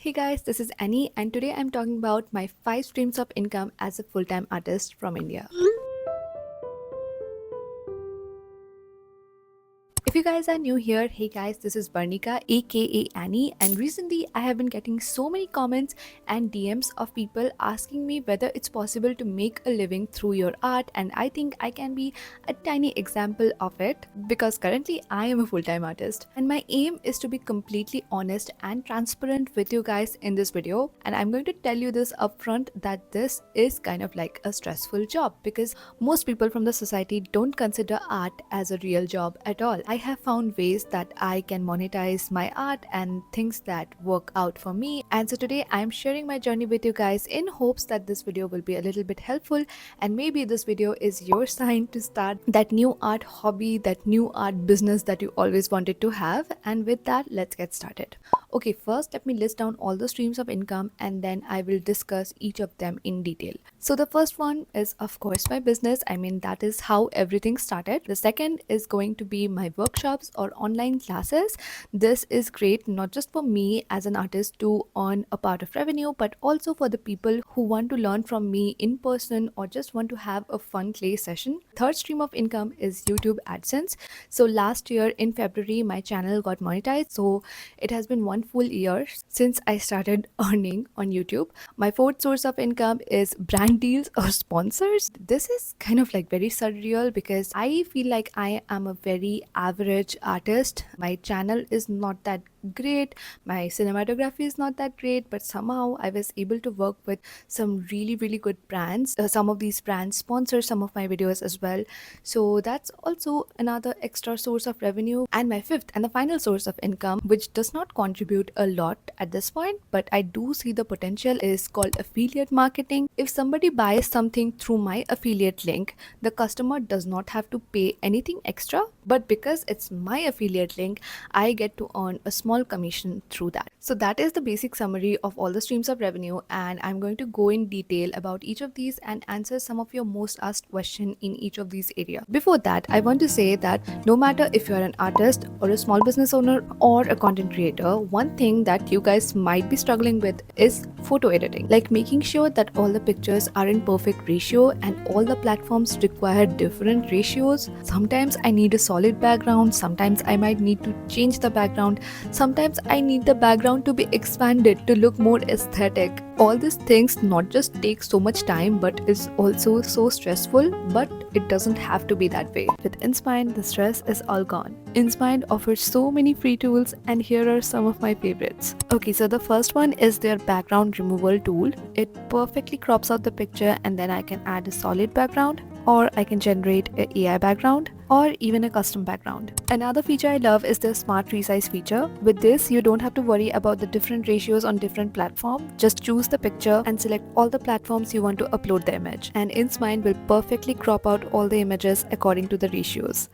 Hey guys, this is Annie, and today I'm talking about my 5 streams of income as a full-time artist from India. If you guys are new here, hey guys, this is Barnika aka Annie, and recently I have been getting so many comments and DMs of people asking me whether it's possible to make a living through your art, and I think I can be a tiny example of it because currently I am a full-time artist and my aim is to be completely honest and transparent with you guys in this video. And I'm going to tell you this upfront that this is kind of like a stressful job because most people from the society don't consider art as a real job at all. I have found ways that I can monetize my art and things that work out for me. And so today I'm sharing my journey with you guys in hopes that this video will be a little bit helpful, and maybe this video is your sign to start that new art hobby, that new art business that you always wanted to have. And with that, let's get started. Okay, first let me list down all the streams of income and then I will discuss each of them in detail. So the first one is of course my business. I mean, that is how everything started. The second is going to be my workshops or online classes. This is great not just for me as an artist to earn a part of revenue, but also for the people who want to learn from me in person or just want to have a fun clay session. Third stream of income is YouTube AdSense. So last year in February my channel got monetized, so it has been one full year since I started earning on YouTube. My fourth source of income is brand deals or sponsors. This is kind of like very surreal because I feel like I am a very average artist. My channel is not that great, my cinematography is not that great, but somehow I was able to work with some really good brands. Some of these brands sponsor some of my videos as well, so that's also another extra source of revenue. And my fifth and the final source of income, which does not contribute a lot at this point but I do see the potential, is called affiliate marketing. If somebody buys something through my affiliate link, the customer does not have to pay anything extra, but because it's my affiliate link, I get to earn a small commission through that. So that is the basic summary of all the streams of revenue, and I'm going to go in detail about each of these and answer some of your most asked question in each of these areas. Before that, I want to say that no matter if you're an artist or a small business owner or a content creator, one thing that you guys might be struggling with is photo editing, like making sure that all the pictures are in perfect ratio, and all the platforms require different ratios. Sometimes I need a solid background, sometimes I might need to change the background, sometimes I need the background to be expanded to look more aesthetic. All these things not just take so much time but is also so stressful, but it doesn't have to be that way. With Insmind, the stress is all gone. Insmind offers so many free tools, and here are some of my favorites. Okay, so the first one is their background removal tool. It perfectly crops out the picture and then I can add a solid background, or I can generate an AI background, or even a custom background. Another feature I love is the smart resize feature. With this, you don't have to worry about the different ratios on different platforms. Just choose the picture and select all the platforms you want to upload the image, and Insmind will perfectly crop out all the images according to the ratios.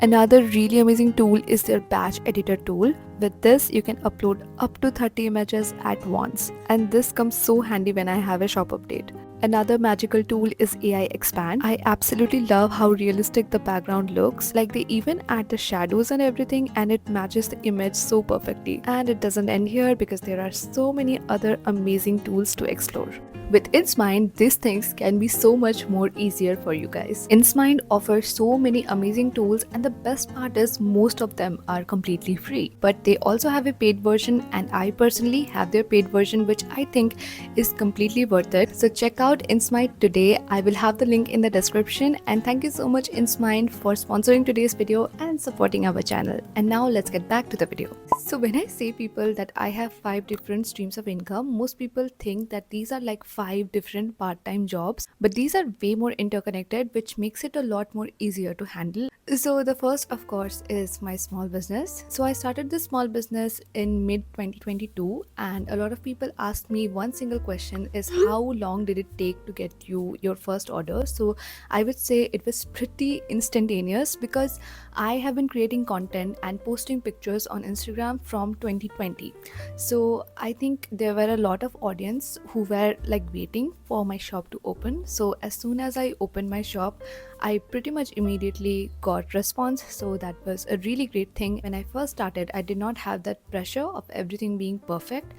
Another really amazing tool is their batch editor tool. With this, you can upload up to 30 images at once, and this comes so handy when I have a shop update. Another magical tool is AI Expand. I absolutely love how realistic the background looks. Like, they even add the shadows and everything, and it matches the image so perfectly. And it doesn't end here because there are so many other amazing tools to explore. With Insmind, these things can be so much more easier for you guys. Insmind offers so many amazing tools, and the best part is most of them are completely free. But they also have a paid version, and I personally have their paid version, which I think is completely worth it. So check out Insmind today. I will have the link in the description, and thank you so much Insmind for sponsoring today's video and supporting our channel. And now let's get back to the video. So when I say people that I have 5 different streams of income, most people think that these are like 5 different part-time jobs, but these are way more interconnected, which makes it a lot more easier to handle. So the first of course is my small business. So I started this small business in mid 2022, and a lot of people asked me one single question is how long did it take to get you your first order? So I would say it was pretty instantaneous because I have been creating content and posting pictures on Instagram from 2020. So I think there were a lot of audience who were like waiting for my shop to open. So as soon as I opened my shop, I pretty much immediately got response. So that was a really great thing. When I first started, I did not have that pressure of everything being perfect.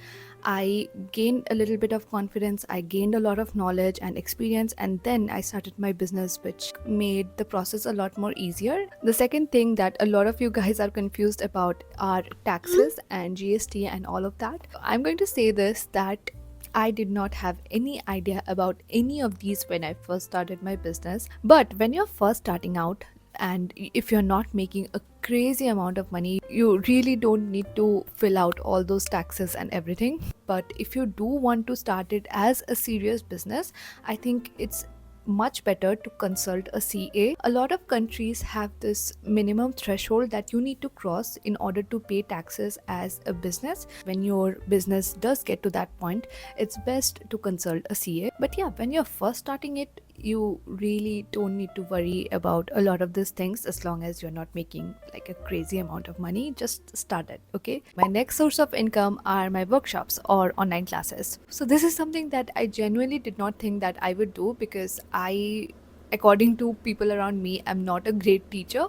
I gained a little bit of confidence, I gained a lot of knowledge and experience, and then I started my business, which made the process a lot more easier. The second thing that a lot of you guys are confused about are taxes and GST and all of that. I'm going to say this, that I did not have any idea about any of these when I first started my business. But when you're first starting out, and if you're not making a crazy amount of money, you really don't need to fill out all those taxes and everything. But if you do want to start it as a serious business, I think it's much better to consult a CA. A lot of countries have this minimum threshold that you need to cross in order to pay taxes as a business. When your business does get to that point, it's best to consult a CA. But yeah, when you're first starting it, you really don't need to worry about a lot of these things as long as you're not making like a crazy amount of money. Just start it, okay? My next source of income are my workshops or online classes. So this is something that I genuinely did not think that I would do, because according to people around me, I'm not a great teacher,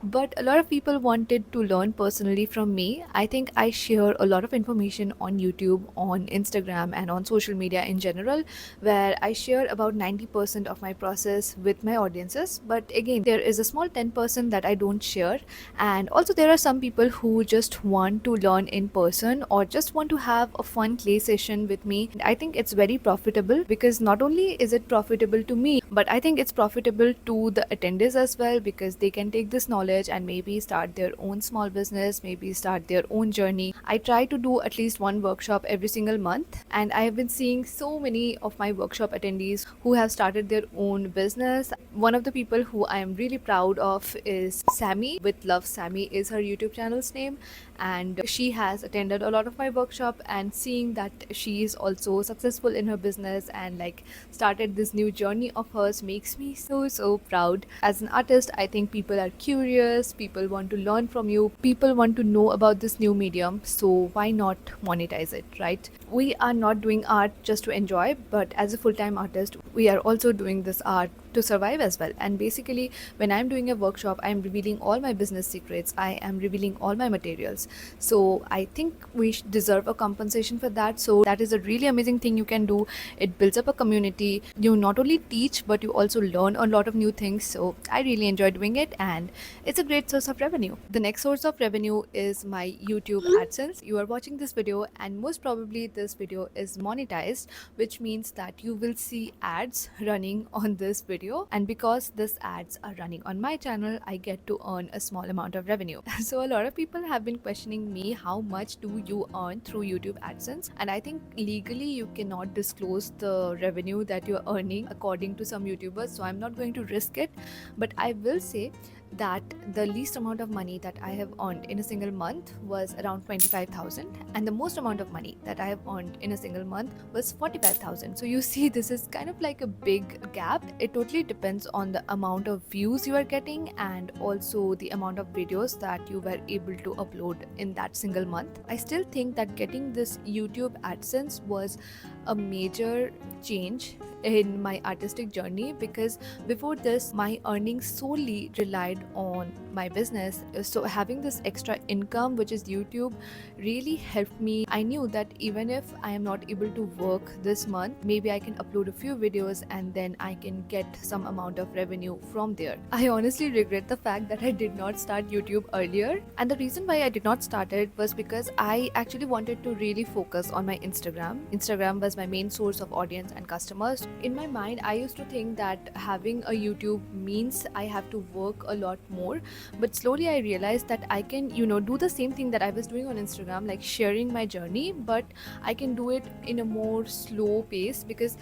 but a lot of people wanted to learn personally from me. I think I share a lot of information on YouTube, on Instagram, and on social media in general, where I share about 90% of my process with my audiences. But again, there is a small 10% that I don't share. And also, there are some people who just want to learn in person or just want to have a fun clay session with me. I think it's very profitable, because not only is it profitable to me, but I think it's profitable to the attendees as well, because they can take this knowledge and maybe start their own small business, maybe start their own journey. I try to do at least one workshop every single month, and I have been seeing so many of my workshop attendees who have started their own business. One of the people who I am really proud of is Sammy with Love. Sammy is her YouTube channel's name, and she has attended a lot of my workshop, and seeing that she is also successful in her business and like started this new journey of hers makes me so proud. As an artist, I think people are curious, people want to learn from you, people want to know about this new medium, so why not monetize it, right? We are not doing art just to enjoy, but as a full-time artist, we are also doing this art to survive as well. And basically, when I'm doing a workshop, I'm revealing all my business secrets, I am revealing all my materials. So I think we deserve a compensation for that. So that is a really amazing thing you can do. It builds up a community. You not only teach, but you also learn a lot of new things. So I really enjoy doing it, and it's a great source of revenue. The next source of revenue is my YouTube AdSense. You are watching this video, and most probably this video is monetized, which means that you will see ads running on this video. And because these ads are running on my channel, I get to earn a small amount of revenue. So a lot of people have been questioning me, how much do you earn through YouTube AdSense? And I think legally you cannot disclose the revenue that you're earning according to some YouTubers, so I'm not going to risk it. But I will say that the least amount of money that I have earned in a single month was around 25,000, and the most amount of money that I have earned in a single month was 45,000. So you see, this is kind of like a big gap. It totally depends on the amount of views you are getting and also the amount of videos that you were able to upload in that single month. I still think that getting this YouTube AdSense was a major change in my artistic journey, because before this my earnings solely relied on my business. So having this extra income, which is YouTube, really helped me. I knew that even if I am not able to work this month, maybe I can upload a few videos and then I can get some amount of revenue from there. I honestly regret the fact that I did not start YouTube earlier, and the reason why I did not start it was because I actually wanted to really focus on my Instagram. Instagram was my main source of audience and customers. In my mind, I used to think that having a YouTube means I have to work a lot more, but slowly I realized that I can, do the same thing that I was doing on Instagram, like sharing my journey, but I can do it in a more slow pace, because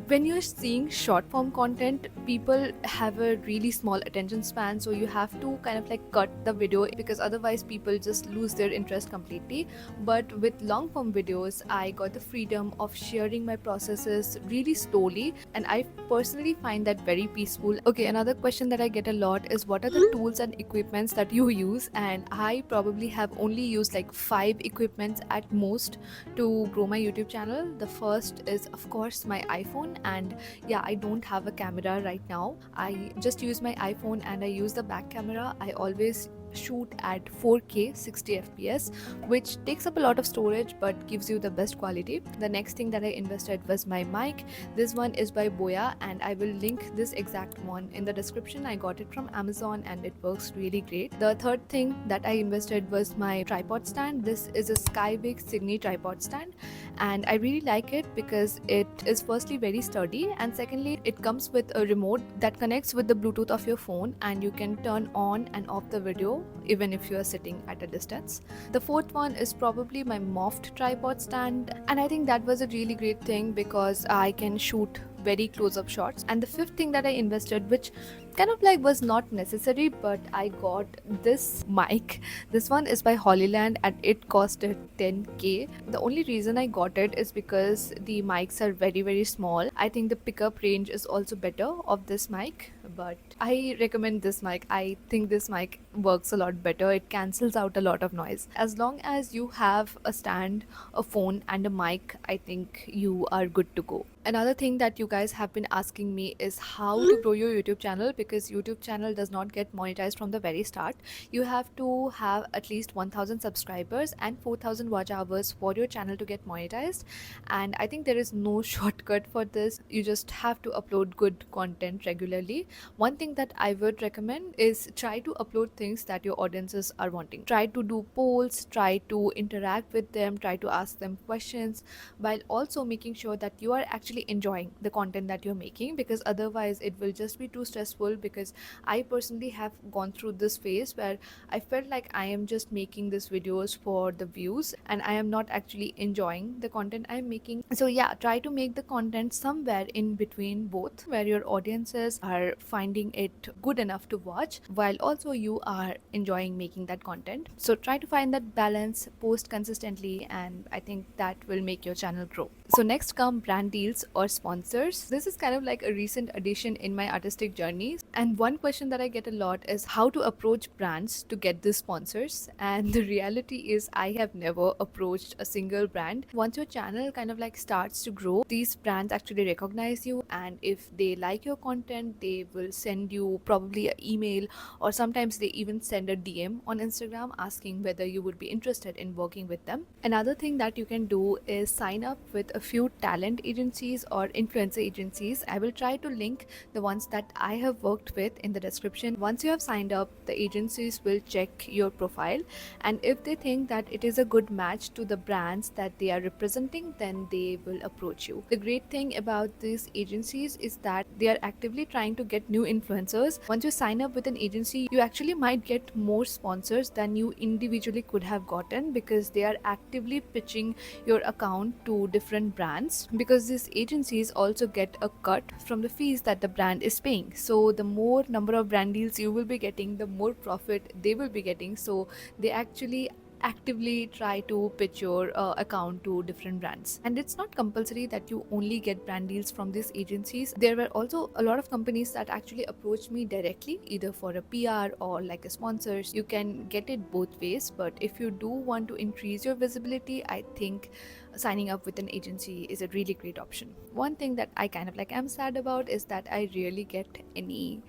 when you're seeing short form content, people have a really small attention span, so you have to kind of like cut the video, because otherwise people just lose their interest completely. But with long form videos, I got the freedom of sharing my processes really slowly, and I personally find that very peaceful. Okay, another question that I get a lot is, what are the tools and equipments that you use? And I probably have only used like 5 equipments at most to grow my YouTube channel. The first is of course my iPhone, and yeah, I don't have a camera right now. I just use my iPhone and I use the back camera. I always shoot at 4K 60 fps, which takes up a lot of storage but gives you the best quality. The next thing that I invested was my mic. This one is by Boya, and I will link this exact one in the description. I got it from Amazon and it works really great. The third thing that I invested was my tripod stand. This is a Skywig Signy tripod stand, and I really like it because it is firstly very sturdy, and secondly it comes with a remote that connects with the Bluetooth of your phone, and you can turn on and off the video even if you are sitting at a distance. The fourth one is probably my Moft tripod stand, and I think that was a really great thing because I can shoot very close-up shots. And the fifth thing that I invested, which kind of like was not necessary, but I got this mic. This one is by Hollyland and it costed 10k. The only reason I got it is because the mics are very small. I think the pickup range is also better of this mic, but I recommend this mic. I think this mic works a lot better. It cancels out a lot of noise. As long as you have a stand, a phone and a mic, I think you are good to go. Another thing that you guys have been asking me is how to grow your YouTube channel, because YouTube channel does not get monetized from the very start. You have to have at least 1000 subscribers and 4000 watch hours for your channel to get monetized, and I think there is no shortcut for this. You just have to upload good content regularly. One thing that I would recommend is try to upload things that your audiences are wanting. Try to do polls, try to interact with them, try to ask them questions, while also making sure that you are actually enjoying the content that you're making, because otherwise it will just be too stressful. Because I personally have gone through this phase where I felt like I am just making these videos for the views and I am not actually enjoying the content I'm making. So yeah, try to make the content somewhere in between both, where your audiences are finding it good enough to watch while also you are enjoying making that content. So try to find that balance, post consistently, and I think that will make your channel grow. So next come brand deals or sponsors. This is kind of like a recent addition in my artistic journey, and one question that I get a lot is how to approach brands to get these sponsors. And the reality is I have never approached a single brand. Once your channel kind of like starts to grow, these brands actually recognize you, and if they like your content, they will send you probably an email, or sometimes they even send a DM on Instagram asking whether you would be interested in working with them. Another thing that you can do is sign up with a few talent agencies or influencer agencies. I will try to link the ones that I have worked with in the description. Once you have signed up, the agencies will check your profile, and if they think that it is a good match to the brands that they are representing, then they will approach you. The great thing about these agencies is that they are actively trying to get new influencers. Once you sign up with an agency, you actually might get more sponsors than you individually could have gotten, because they are actively pitching your account to different brands, because these agencies also get a cut from the fees that the brand is paying. So the more number of brand deals you will be getting, the more profit they will be getting. So they actually actively try to pitch your account to different brands. And it's not compulsory that you only get brand deals from these agencies. There were also a lot of companies that actually approached me directly, either for a PR or like a sponsors. You can get it both ways, but if you do want to increase your visibility, I think signing up with an agency is a really great option. One thing that I kind of like am sad about is that I rarely get any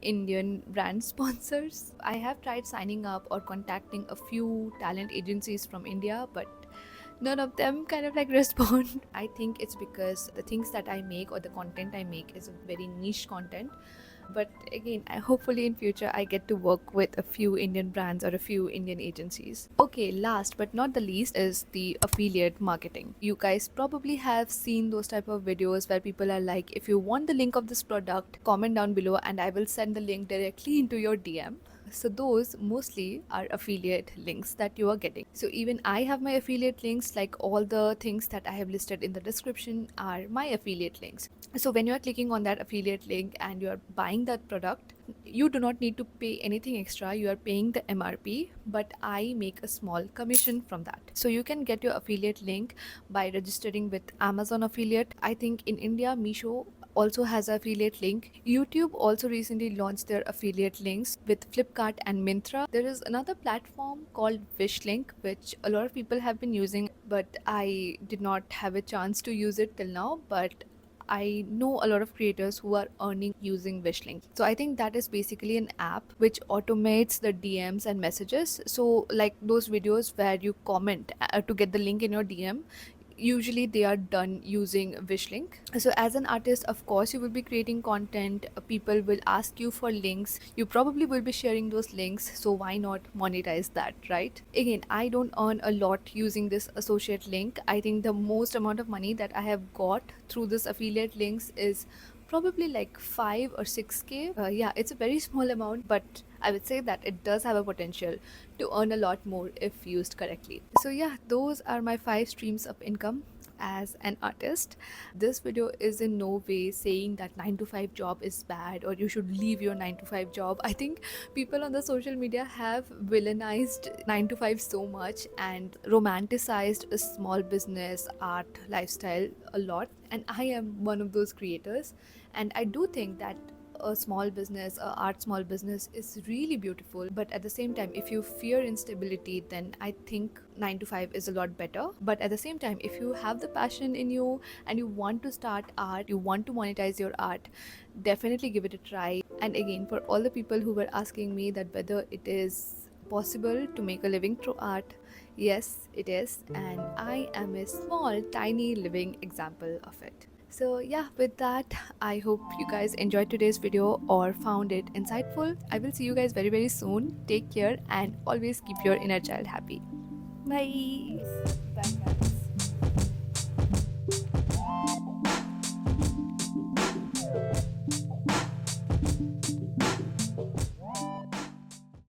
Indian brand sponsors. I have tried signing up or contacting a few talent agencies from India, but none of them kind of like respond. I think it's because the things that I make or the content I make is a very niche content. But again, hopefully in future I get to work with a few Indian brands or a few Indian agencies. Okay, last but not the least is the affiliate marketing. You guys probably have seen those type of videos where people are like, if you want the link of this product, comment down below and I will send the link directly into your DM. So those mostly are affiliate links that you are getting. So even I have my affiliate links, like all the things that I have listed in the description are my affiliate links. So when you are clicking on that affiliate link and you are buying that product, you do not need to pay anything extra. You are paying the MRP, but I make a small commission from that. So you can get your affiliate link by registering with Amazon affiliate. I think in India, Meesho also has an affiliate link. YouTube also recently launched their affiliate links with Flipkart and Myntra. There is another platform called Wishlink, which a lot of people have been using, but I did not have a chance to use it till now. But I know a lot of creators who are earning using Wishlink. So I think that is basically an app which automates the DMs and messages. So like those videos where you comment to get the link in your DM, usually they are done using Wishlink. So as an artist, of course, you will be creating content, people will ask you for links, you probably will be sharing those links, so why not monetize that, right? Again, I don't earn a lot using this associate link. I think the most amount of money that I have got through this affiliate links is probably like 5 or 6k. Yeah, it's a very small amount, but I would say that it does have a potential to earn a lot more if used correctly. So yeah, those are my 5 streams of income as an artist. This video is in no way saying that 9 to 5 job is bad or you should leave your 9 to 5 job. I think people on the social media have villainized 9 to 5 so much and romanticized a small business art lifestyle a lot, and I am one of those creators, and I do think that a small business, a art small business is really beautiful, but at the same time, if you fear instability, then I think 9 to 5 is a lot better. But at the same time, if you have the passion in you and you want to start art, you want to monetize your art, definitely give it a try. And again, for all the people who were asking me that whether it is possible to make a living through art, yes, it is, and I am a small, tiny living example of it. So yeah, with that, I hope you guys enjoyed today's video or found it insightful. I will see you guys very very soon. Take care and always keep your inner child happy. Bye. Bye.